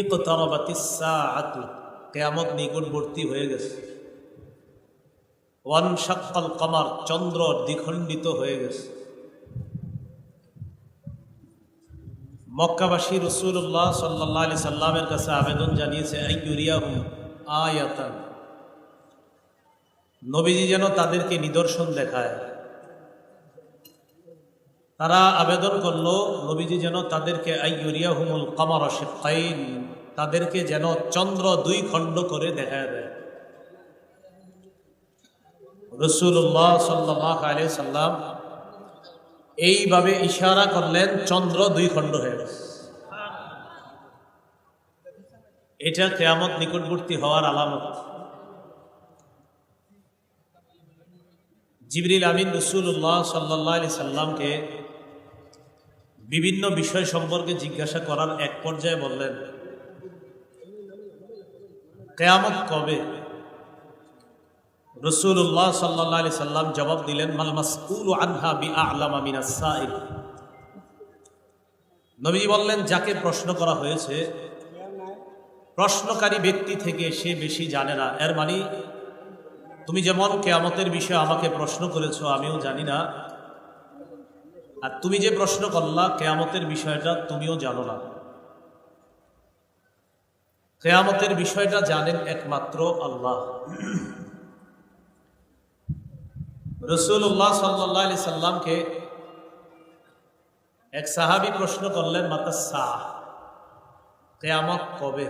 ইকতারাবাতিস সাআতু, কিয়ামত নিকটবর্তী হয়ে গেছে। ওয়ানশাক্কাল কমার, চন্দ্র দ্বিখণ্ডিত হয়ে গেছে। মক্কাবাসী রাসূলুল্লাহ সাল্লাল্লাহু আলাইহি সাল্লামের কাছে আবেদন জানিয়েছে, আইয়ুরিয়াহুম আয়াতান, নবীজি যেন তাদেরকে নিদর্শন দেখায়। তারা আবেদন করলো নবীজি যেন তাদেরকে আইয়ুরিয়াহুমুল কমারা শিক্কাইন, তাদেরকে যেন চন্দ্র দুই খণ্ড করে দেখায় দেয়। রাসূলুল্লাহ সাল্লাল্লাহু আলাইহি সাল্লাম এইভাবে ইশারা করলেন, চন্দ্র দুই খণ্ড হয়ে গেছে। এটা কিয়ামত নিকটবর্তী হওয়ার আলামত। জিবরিল আমিন রাসূলুল্লাহ সাল্লাল্লাহু আলাইহি সাল্লামকে বিভিন্ন বিষয় সম্পর্কে জিজ্ঞাসা করার এক পর্যায়ে বললেন, কিয়ামত কবে? রাসূলুল্লাহ সাল্লাল্লাহু আলাইহি সাল্লাম জবাব দিলেন, মাল মাসউলু আনহা বিআ'লামা মিনাস সাইল। নবীজি বললেন, যাকে প্রশ্ন করা হয়েছে প্রশ্নকারী ব্যক্তি থেকে সে বেশি জানে না। এর মানে তুমি যেমন কিয়ামতের বিষয়ে আমাকে প্রশ্ন করেছো, আমিও জানি না, আর তুমি যে প্রশ্ন করলা কিয়ামতের বিষয়টা তুমিও জানো না। কিয়ামতের বিষয়টা জানেন একমাত্র আল্লাহ। রাসূলুল্লাহ সাল্লাল্লাহু আলাইহি সাল্লামকে এক সাহাবী প্রশ্ন করলেন, মাতাস সাআহ, কিয়ামত কবে?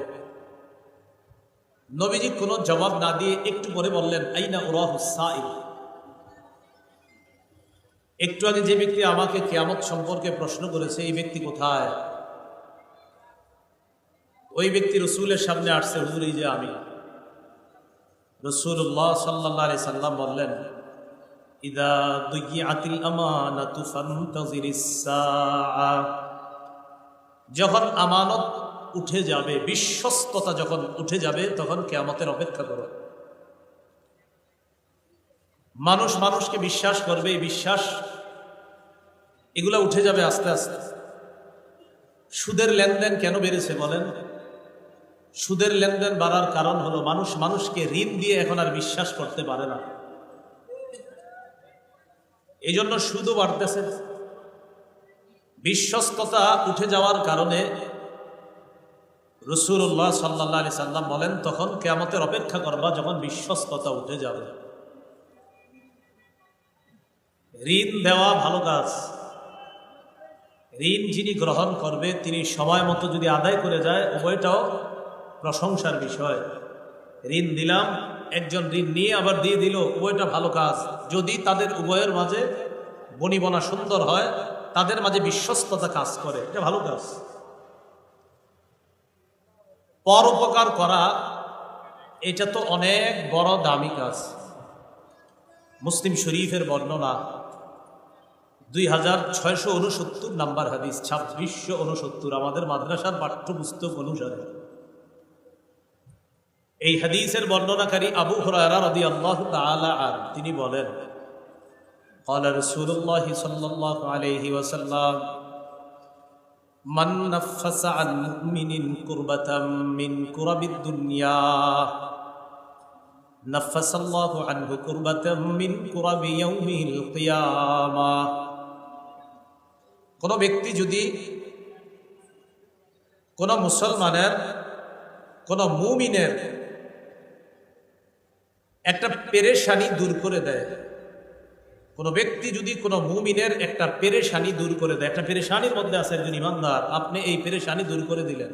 নবীজি কোনো জবাব না দিয়ে একটু পরে বললেন, আইনা উরাহুস সাইল। একটু আগে যে ব্যক্তি আমাকে কিয়ামত সম্পর্কে প্রশ্ন করেছে, এই ব্যক্তি কোথায়? ওই ব্যক্তি রাসূলের সামনে আসছে, হুজুর এই যে আমি। রাসূলুল্লাহ সাল্লাল্লাহু আলাইহি সাল্লাম বললেন, ইদা দুইয়াতিল আমানাতু ফান্তাজিরিস সাআ, যখন আমানত উঠে যাবে, বিশ্বস্ততা যখন উঠে যাবে, তখন কিয়ামতের অপেক্ষা করো। মানুষ মানুষকে বিশ্বাস করবে, এই বিশ্বাস এগুলা উঠে যাবে আস্তে আস্তে। সুদের লেনদেন কেন বেড়েছে বলেন? সুদের লেনদেন বাড়ার কারণ হলো মানুষ মানুষকে ঋণ দিয়ে এখন আর বিশ্বাস করতে পারে না, এই জন্য সুদও বাড়তেছে। বিশ্বস্ততা উঠে যাওয়ার কারণে রাসূলুল্লাহ সাল্লাল্লাহু আলাইহি সাল্লাম বলেন, তখন কিয়ামতের অপেক্ষা করবা যখন বিশ্বস্ততা উঠে যাবে। ঋণ দেওয়া ভালো কাজ। ঋণ যিনি গ্রহণ করবে তিনি সময় মতো যদি আদায় করে যায়, উভয়টাও প্রশংসার বিষয়। ঋণ দিলাম, একজন ঋণ নিয়ে আবার দিয়ে দিল, উভয়টা ভালো কাজ। যদি তাদের উভয়ের মাঝে বনিবনা সুন্দর হয়, তাদের মাঝে বিশ্বস্ততা কাজ করে, এটা ভালো কাজ। পরোপকার করা এটা তো অনেক বড় দামি কাজ। মুসলিম শরীফের বর্ণনা 2669 নাম্বার হাদিস, 2669 আমাদের মাদ্রাসার পাঠ্যপুস্তক অনুসারে। এই হাদিসের বর্ণনাকারী আবু হুরায়রা রাদিয়াল্লাহু তাআলা আনহু, তিনি বলেন, قال رسول الله صلى الله عليه وسلم من نفس عن مؤمن كربة من كرب الدنيا نفس الله عنه كربة من كرب يوم القيامة। কোন ব্যক্তি যদি কোন মুসলমানের, কোন মুমিনের একটা পেরেশানি দূর করে দেয়, কোন ব্যক্তি যদি কোন মুমিনের একটা পেরেশানি দূর করে দেয়, একটা পেরেশানির মধ্যে আছে একজন ইমানদার, আপনি এই পেরেশানি দূর করে দিলেন,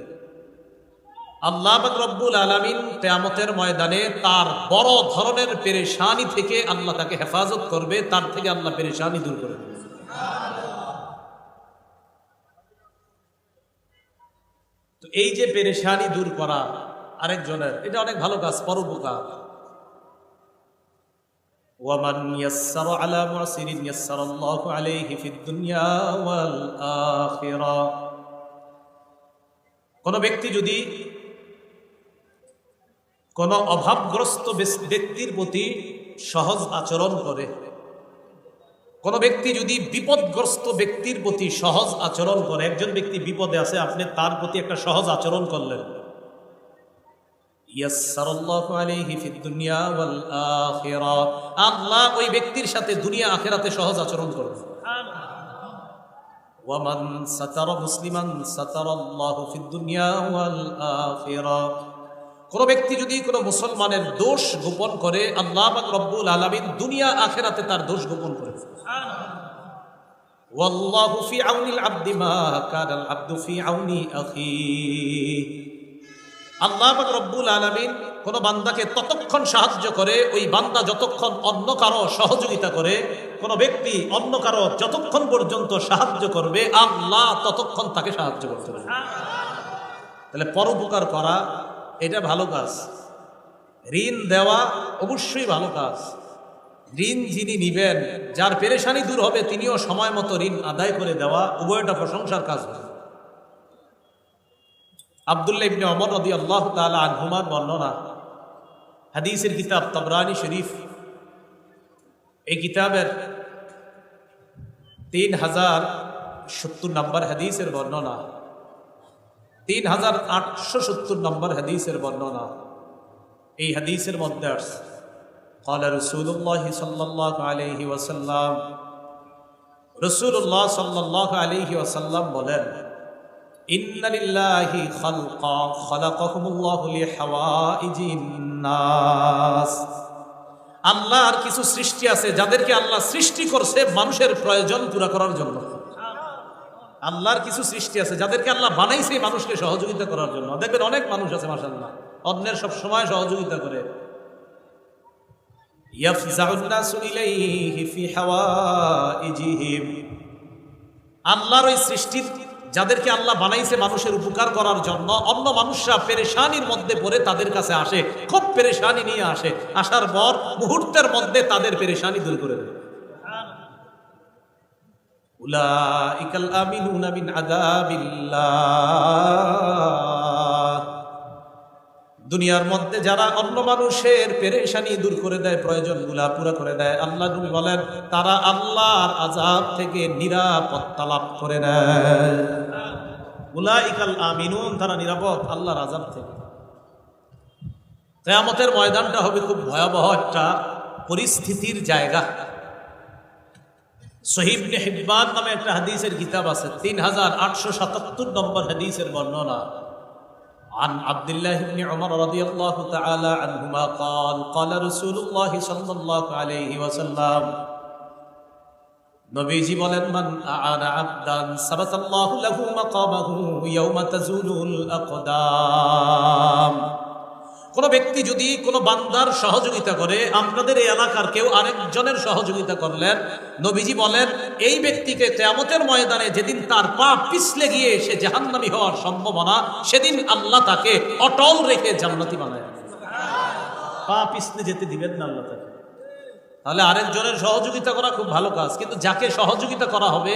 আল্লাহ পাক রব্বুল আলামিন কিয়ামতের ময়দানে তার বড় ধরনের পেরেশানি থেকে আল্লাহ তাকে হেফাজত করবে, তার থেকে আল্লাহ পেরেশানি দূর করে দেবে। তো এই যে পেরেশানি দূর করা আরেকজনের, এটা অনেক ভালো কাজ, পরোপকার। ওয়ামান ইয়াসসারা আলা মুসিরিন ইয়াসসারাল্লাহু আলাইহি ফিদ দুনিয়া ওয়াল আখিরা। কোন ব্যক্তি যদি কোন অভাবগ্রস্ত ব্যক্তির প্রতি সহজ আচরণ করে, কোন ব্যক্তি যদি বিপদগ্রস্ত ব্যক্তির প্রতি সহজ আচরণ করে, একজন ব্যক্তি বিপদে আছে, আপনি তার প্রতি একটা সহজ আচরণ করলেন, ইয়াসসারাল্লাহু আলাইহি ফিদ দুনিয়া ওয়াল আখিরা, আল্লাহ ওই ব্যক্তির সাথে দুনিয়া আখিরাতে সহজ আচরণ করবে। ওয়ামান সাতারা মুসলিমান সাতারাল্লাহু ফিদ দুনিয়া ওয়াল আখিরা, কোন ব্যক্তি যদি কোন মুসলমানের দোষ গোপন করে, আল্লাহ পাক রব্বুল আলামিন দুনিয়া আখিরাতে তার দোষ গোপন করে। ওয়াল্লাহু ফি আউনিল আবদি মা কানাল আবদু ফি আউনি আখিহি, আল্লাহ পাক রব্বুল আলামিন কোন বান্দাকে ততক্ষণ সাহায্য করে ওই বান্দা যতক্ষণ অন্য কারো সহযোগিতা করে। কোন ব্যক্তি অন্য কারো যতক্ষণ পর্যন্ত সাহায্য করবে, আল্লাহ ততক্ষণ তাকে সাহায্য করতে পারবে। তাহলে পরোপকার করা এটা ভালো কাজ, ঋণ দেওয়া অবশ্যই ভালো কাজ। ঋণ যিনি নিবেন, যার পেরেশানি দূর হবে, তিনিও সময় মতো ঋণ আদায় করে দেওয়া, উভয়টা প্রশংসার কাজ। আব্দুল্লাহ ইবনে ওমর রাদিয়াল্লাহু তাআলা আনহুমার বর্ণনা, হাদিসের কিতাব তাবরানী শরীফ, এই কিতাবের 3070 নম্বর হাদিসের বর্ণনা, 3870 নম্বর হাদিসের বর্ণনা। এই হাদিসের মধ্যে আছে قال رسول الله صلى الله عليه وسلم, রাসূলুল্লাহ সাল্লাল্লাহু আলাইহি ওয়াসাল্লাম বলেন, ইন্না লিল্লাহি খালকা খালাকাহুমুল্লাহু লিহাওয়াইজিন নাস, আল্লাহর কিছু সৃষ্টি আছে যাদেরকে আল্লাহ সৃষ্টি করছে মানুষের প্রয়োজন পুরা করার জন্য। আল্লাহর কিছু সৃষ্টি আছে যাদেরকে আল্লাহ বানাইছে মানুষকে সহযোগিতা করার জন্য। দেখবেন অনেক মানুষ আছে মাশাআল্লাহ, অন্যের সব সময় সহযোগিতা করে। ইয়াফজাউন নাসু ইলাইহি ফি হাওয়াইজিহিম, আল্লাহর ওই সৃষ্টির যাদেরকে আল্লাহ বানাইছে মানুষের উপকার করার জন্য, অন্য মানুষরা পেরেশানির মধ্যে পড়ে তাদের কাছে আসে, খুব পেরেশানি নিয়ে আসে, আসার পর মুহূর্তের মধ্যে তাদের পেরেশানি দূর করে দেয়। উলাইকাল আমিনুনা মিন আযাবিল্লাহ, দুনিয়ার মধ্যে যারা অন্য মানুষের পেরেশানি দূর করে দেয়, প্রয়োজনগুলা পুরা করে দেয়, আল্লাহ নবী বলেন তারা আল্লাহর আযাব থেকে নিরাপত্তা লাভ করে নেয়। উলাইকাল আমিনুন, তারা নিরাপদ আল্লাহর আযাব থেকে। কিয়ামতের ময়দানটা হবে খুব ভয়াবহ একটা পরিস্থিতির জায়গা। সহিহ ইবনে হিব্বান নামে একটা হাদিসের কিতাব আছে, 3877 নম্বর হাদিসের বর্ণনা। عن عبد الله بن عمر رضي الله تعالى عنهما قال قال رسول الله صلى الله عليه وسلم, নবীজি বলেন, মান আ'আনা আবদান সাবাতাল্লাহু লাহু মাকামাহু ইয়াওমা তাজুলুল আকদাম, কোন ব্যক্তি যদি কোন বান্দার সহযোগিতা করে, আপনাদের এই এলাকার কেউ আরেকজনের সহযোগিতা করলেন, নবীজি বলেন এই ব্যক্তিকে কিয়ামতের ময়দানে যেদিন তার পা পিছলে গিয়ে সে জাহান্নামী হওয়ার সম্ভাবনা, সেদিন আল্লাহ তাকে অটল রেখে জান্নাতি বানায়। পা পিছলে যেতে দিবেন না আল্লাহ তাকে। তাহলে আরেকজনের সহযোগিতা করা খুব ভালো কাজ, কিন্তু যাকে সহযোগিতা করা হবে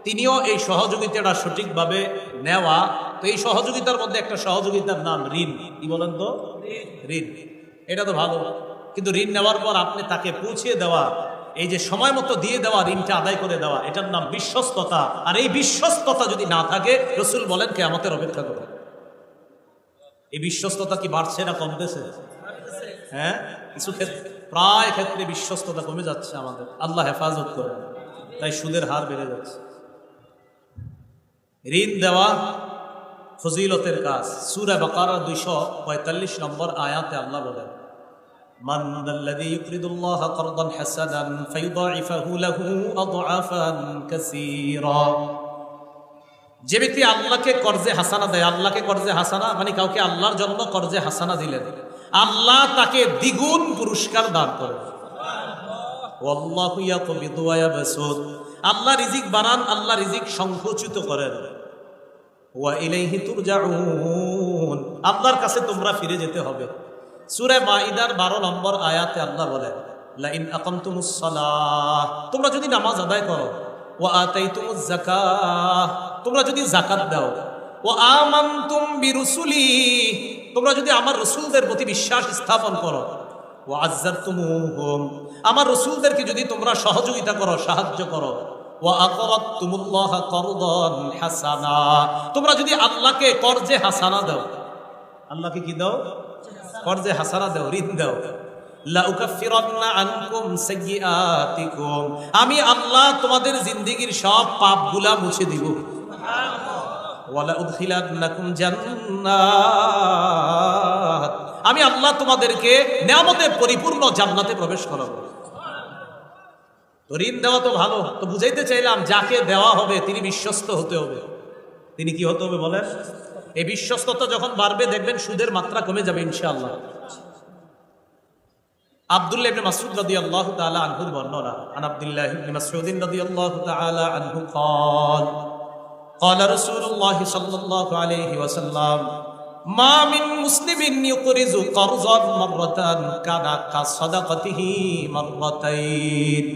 তিনিও এই সহযোগিতাটা সঠিকভাবে নেওয়া। তো এই সহযোগিতার মধ্যে একটা সহযোগিতার নাম ঋণ। কি বলেন তো? ঋণ। এটা তো ভালো, কিন্তু ঋণ নেওয়ার পর আপনি তাকে পৌঁছিয়ে দেওয়া, এই যে সময় মতো দিয়ে দেওয়া, ঋণটা আদায় করে দেওয়া, এটার নাম বিশ্বস্ততা। আর এই বিশ্বস্ততা যদি না থাকে, রাসূল বলেন কিয়ামতের অপেক্ষা করবে। এই বিশ্বস্ততা কি বাড়ছে না কমতেছে? হ্যাঁ, কিছু ক্ষেত্রে, প্রায় ক্ষেত্রে বিশ্বস্ততা কমে যাচ্ছে আমাদের, আল্লাহ হেফাজত করেন। তাই সুদের হার বেড়ে যাচ্ছে। ঋণ দেওয়া ফজিলতের কাজ। সূরা বাকারা 245 নম্বর আয়াতে আল্লাহ বলেন, মান যাল্লাযী ইউকরিদুল্লাহা কারদান হাসানান ফায়ুদাইফাহু লাহু আদআফান কাসীরা, যে ব্যক্তি আল্লাহকে কর্জে হাসানা দেয়, আল্লাহকে কর্জে হাসানা মানে কাউকে আল্লাহর জন্য কর্জে হাসানা দিলেন, আল্লাহ তাকে দ্বিগুণ পুরস্কার দান করেন। ওয়াল্লাহু ইয়াকবিদু ওয়া ইয়াবসুত, আল্লাহ রিজিক বানান, আল্লাহ রিজিক সংকুচিত করেন। ওয়া ইলাইহি তুরজাউন, আল্লাহর কাছে তোমরা ফিরে যেতে হবে। সূরা মাইদার 12 নম্বর আয়াতে আল্লাহ বলেন, লা ইন আকামতুমুস সালাহ, তোমরা যদি নামাজ আদায় করো, ওয়া আতাইতুমুজ যাকাহ, তোমরা যদি যাকাত দাও, ওয়া আমানতুম বিরুসুলি, তোমরা যদি আমার রাসূলদের প্রতি বিশ্বাস স্থাপন করো, ওয়া আযযারতুমুহুম, আমার রাসূলদেরকে যদি তোমরা সহযোগিতা করো, সাহায্য করো, ওয়া আকরাদতুমুল্লাহা করদান হাসানা, তোমরা যদি আল্লাহকে কর্জে হাসানা দাও, আল্লাহকে কি দাও? কর্জে হাসানা দাও, ঋণ দাও। লাউকাফিরান্না আনকুম সাইয়্যাতিকুম, আমি আল্লাহ তোমাদের জিন্দেগীর সব পাপগুলা মুছে দিব। ওয়ালা উদখিলান্নাকুম জান্নাত, আমি আল্লাহ তোমাদেরকে নিয়ামতে পরিপূর্ণ জান্নাতে প্রবেশ করাবো। তো ঋণ দেওয়া তো ভালো, তো বুঝাইতে চাইলাম যাকে দেওয়া হবে তিনি বিশ্বস্ত হতে হবে। তিনি কি হতে হবে বলেন? এই বিশ্বস্ততা যখন বাড়বে দেখবেন সুদের মাত্রা কমে যাবে ইনশাআল্লাহ। আব্দুল্লাহ ইবনে মাসউদ রাদিয়াল্লাহু তাআলা আনহুর বর্ণনা, আন আব্দুল্লাহ ইবনে মাসউদ রাদিয়াল্লাহু তাআলা আনহু قال قال رسول الله صلى الله عليه وسلم ما من مسلم يقرض قرضا مرة كان كصدقته مرتين।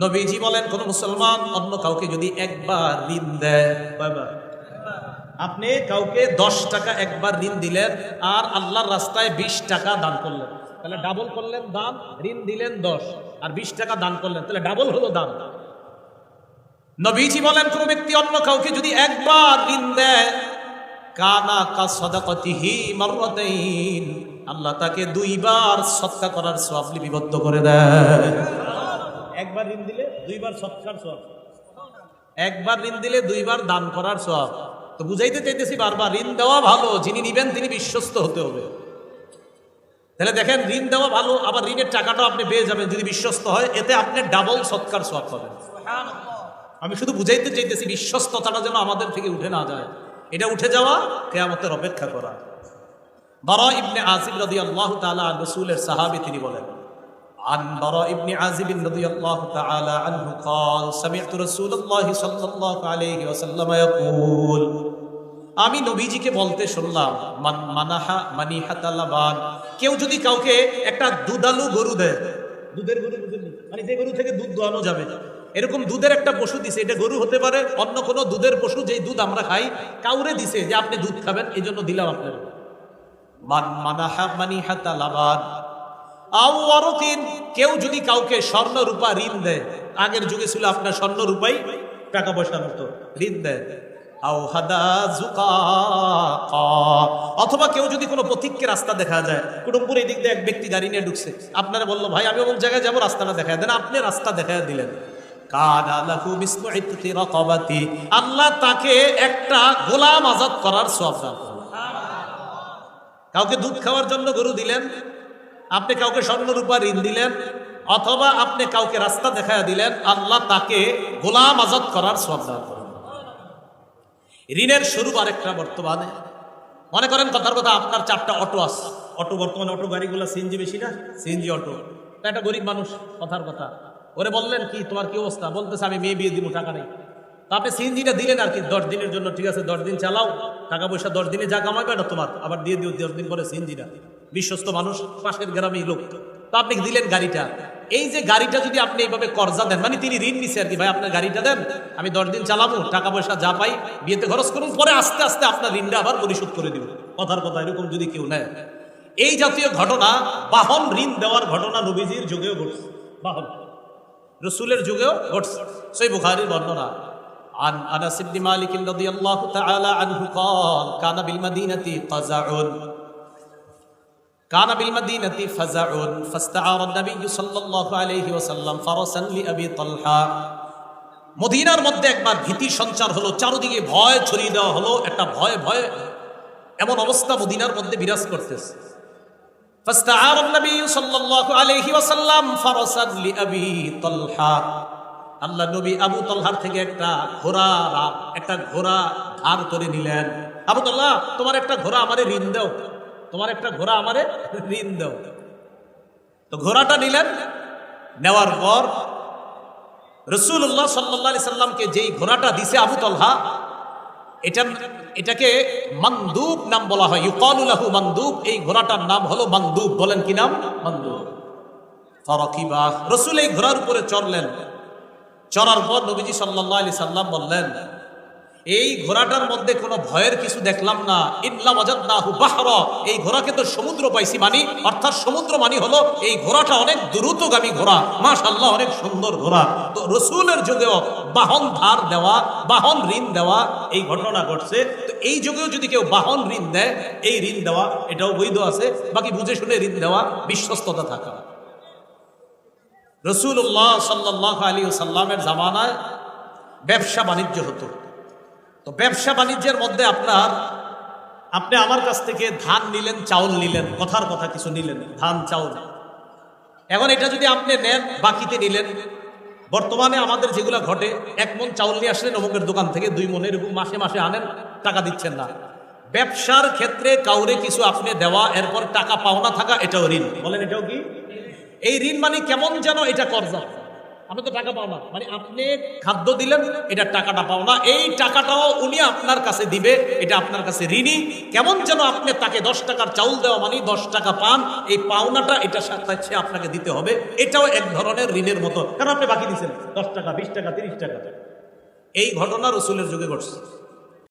নবীজি বলেন কোন মুসলমান অন্য কাউকে যদি একবার ঋণ দেয়, কয়বার? আপনি কাউকে 10 টাকা একবার ঋণ দিলেন আর আল্লাহর রাস্তায় 20 টাকা দান করলেন, তাহলে ডাবল করলেন দান। ঋণ দিলেন 10 আর 20 টাকা দান করলেন, তাহলে ডাবল হলো দান। নবীজি বলেন কোন ব্যক্তি অন্য কাউকে যদি একবার ঋণ দেয়, কানা কাসাদাকাতিহি মাররাতাইন, আল্লাহ তাকে 2 বার সদকা করার সওয়াব লিপিবদ্ধ করে দেয়। একবার ঋণ দিলে 2 বার সদকার সওয়াব, একবার ঋণ দিলে 2 বার দান করার সওয়াব। তো বুঝাইতে চাইতেছি বারবার ঋণ দেওয়া ভালো, যিনি নিবেন তিনি বিশ্বস্ত হতে হবে। তাহলে দেখেন ঋণ দেওয়া ভালো, আবার ঋণের টাকাটাও আপনি পেয়ে যাবেন যদি বিশ্বস্ত হয়, এতে আপনি ডাবল সদকার সওয়াব পাবেন। আমি শুধু বুঝাইতে চাইতেছি বিশ্বস্ততাটা যেন আমাদের থেকে উঠে না যায়। এটা উঠে যাওয়া কিয়ামতের অপেক্ষা করা। বারা ইবনে আযিব রাদিয়াল্লাহু তাআলা রাসূলের সাহাবী, তিনি বলেন عن براء بن عازب رضي الله تعالى عنه قال سمعت رسول الله صلى الله عليه وسلم يقول, আমি নবীজিকে বলতে শুনলাম, মান মানাহা মানিহাতা লাবান, কেউ যদি কাউকে একটা দুধালু গরু দেয়, দুধের গরু বুঝেননি, মানে যে গরু থেকে দুধ দোয়ানো যাবে, এরকম দুধের একটা পশু দিছে, এটা গরু হতে পারে অন্য কোনো দুধের পশু, যেই দুধ আমরা খাই, কাউরে দিছে যে আপনি দুধ খাবেন এই জন্য দিলাম আপনার। মান মানাহা মানিহাতা লাবান আও ওয়ারাকিন, কেউ যদি কাউকে স্বর্ণ রূপা ঋণ দেয়, আগের যুগে ছিল আপনার স্বর্ণ রূপাই টাকা পয়সার মতো ঋণ দেয়, আও হাদা যুকাকা, অথবা কেউ যদি কোনো পথিককে রাস্তা দেখা যায়, কুটুমপুর এই দিক দিয়ে এক ব্যক্তি গাড়ি নিয়ে ঢুকছে, আপনারা বললো ভাই আমি অমুক জায়গায় যাবো, রাস্তাটা দেখায় দেন, আপনি রাস্তা দেখায় দিলেন, কানা লাহু মিসলু ইতকি রাকাবাতি, আল্লাহ তাকে একটা গোলাম আজাদ করার সওয়াব দান করলেন। কাউকে দুধ খাওয়ার জন্য গরু দিলেন, আপনি কাউকে স্বর্ণ রূপা ঋণ দিলেন, অথবা আপনি কাউকে রাস্তা দেখায় দিলেন, আল্লাহ তাকে গোলাম আজাদ করার সওয়াব দান করলেন। ঋণের স্বরূপ আরেকটা, বর্তমানে মনে করেন কথার কথা আপনার 4টা অটো আছে, অটো বর্তমানে অটো গাড়িগুলো সিএনজি বেশি না, সিএনজি অটো, একটা গরিব মানুষ কথার কথা, ওরে বললেন কি তোমার কি অবস্থা, বলতেছে আমি মেয়ে বিয়ে দিব, টাকা নেই। তা আপনি সিএনজিটা দিলেন আর কি 10 দিনের জন্য, ঠিক আছে 10 দিন চালাও, টাকা পয়সা 10 দিনে যা কামাইবে না তোমার, আবার দিয়ে দিও 10 দিন পরে সিএনজিটা। বিশ্বস্ত মানুষ, পাশের গ্রামেই লোক, তো আপনি দিলেন গাড়িটা। এই যে গাড়িটা যদি আপনি এইভাবে কর্জা দেন, মানে তিনি ঋণ নিছে আর কি, ভাই আপনার গাড়িটা দেন, আমি 10 দিন চালাবো, টাকা পয়সা যা পাই বিয়েতে খরচ করুন, পরে আস্তে আস্তে আপনার ঋণটা আবার পরিশোধ করে দিব, কথার কথা এরকম যদি কেউ নেয়। এই জাতীয় ঘটনা, বাহন ঋণ দেওয়ার ঘটনা নবীজির যুগেও ঘটছে, বাহন রাসূলের যুগেও ঘটছে। সহিহ বুখারীর বর্ণনা, عن أنس بن مالك رضي الله تعالى عنه قال كان بالمدينة فزع فاستعار النبي صلى الله عليه وسلم فرسا لأبي طلحة, মদিনার মধ্যে একবার ভীতি সঞ্চার হলো, চারদিকে ভয় ছড়িয়ে দেওয়া হলো, একটা ভয় ভয় এমন অবস্থা মদিনার মধ্যে বিরাজ করতেছে। فاستعار النبي صلى الله عليه وسلم فرسا لأبي طلحة, আল্লাহ নবী আবু তলহার থেকে একটা ঘোড়া ধার করে নিলেন। আবু তলহা, তোমার একটা ঘোড়া আমারে ঋণ দাও, তোমার একটা ঘোড়া আমারে ঋণ দাও। তো ঘোড়াটা নিলেন, নেওয়ার পর রাসূলুল্লাহ সাল্লাল্লাহু আলাইহি সাল্লামকে যেই ঘোড়াটা দিছে আবু তলহা, এটাকে মানদুব নাম বলা হয়, ইউকালু লাহু মানদুব, এই ঘোড়াটার নাম হলো মানদুব। বলেন কি নাম? মানদুব। ফারাকিবা, রাসূল এই ঘোড়ার উপরে চড়লেন। চড়ার পর নবীজি সাল্লাল্লাহু আলাইহি সাল্লাম বললেন, এই ঘোড়াটার মধ্যে কোনো ভয়ের কিছু দেখলাম না, ইল্লা ওয়াজাদনাহু বাহরা, এই ঘোড়াকে তো সমুদ্র পাইছি মানি, অর্থাৎ সমুদ্র মানি হলো এই ঘোড়াটা অনেক দ্রুতগামী ঘোড়া, মাশাআল্লাহ অনেক সুন্দর ঘোড়া। তো রাসূলের যুগেও বাহন ধার দেওয়া, বাহন ঋণ দেওয়া এই ঘটনা ঘটছে। তো এই যুগেও যদি কেউ বাহন ঋণ দেয়, এই ঋণ দেওয়া এটাও বৈধ আছে। বাকি বুঝে শুনে ঋণ দেওয়া, বিশ্বস্ততা থাকা। রাসূলুল্লাহ সাল্লাল্লাহু আলাইহি ওয়াসাল্লামের জামানায় ব্যবসা বাণিজ্য হতো। তো ব্যবসা বাণিজ্যের মধ্যে আপনি আমার কাছ থেকে ধান নিলেন, চাউল নিলেন, কথার কথা কিছু নিলেন, ধান চাউল। এখন এটা যদি আপনি নেন, বাকিতে নিলেন। বর্তমানে আমাদের যেগুলো ঘটে, 1 মণ চাউল নিয়ে আসলেন অমুকের দোকান থেকে, 2 মণ, এরকম মাসে মাসে আনেন, টাকা দিচ্ছেন না। ব্যবসার ক্ষেত্রে কাউরে কিছু আপনি দেওয়া, এরপর টাকা পাওনা থাকা, এটাও ঋণ। বলেন এটাও কি? এই ঋণ মানে কেমন যেন এটা কর্জা, আমি তো টাকা পাও না, মানে আপনি খাদ্য দিলেন, এটা টাকাটা পাও না, এই টাকাটাও উনি আপনার কাছে দিবে, এটা আপনার কাছে ঋণী। কেমন যেন আপনি তাকে 10 টাকার চাউল দেওয়া মানে 10 টাকা পান, এই পাওনাটা এটা সাথে আপনাকে দিতে হবে, এটাও এক ধরনের ঋণের মতো, কারণ আপনি বাকি দিচ্ছেন 10 টাকা, 20 টাকা, 30 টাকা। এই ঘটনা রাসূলের যুগে ঘটছে।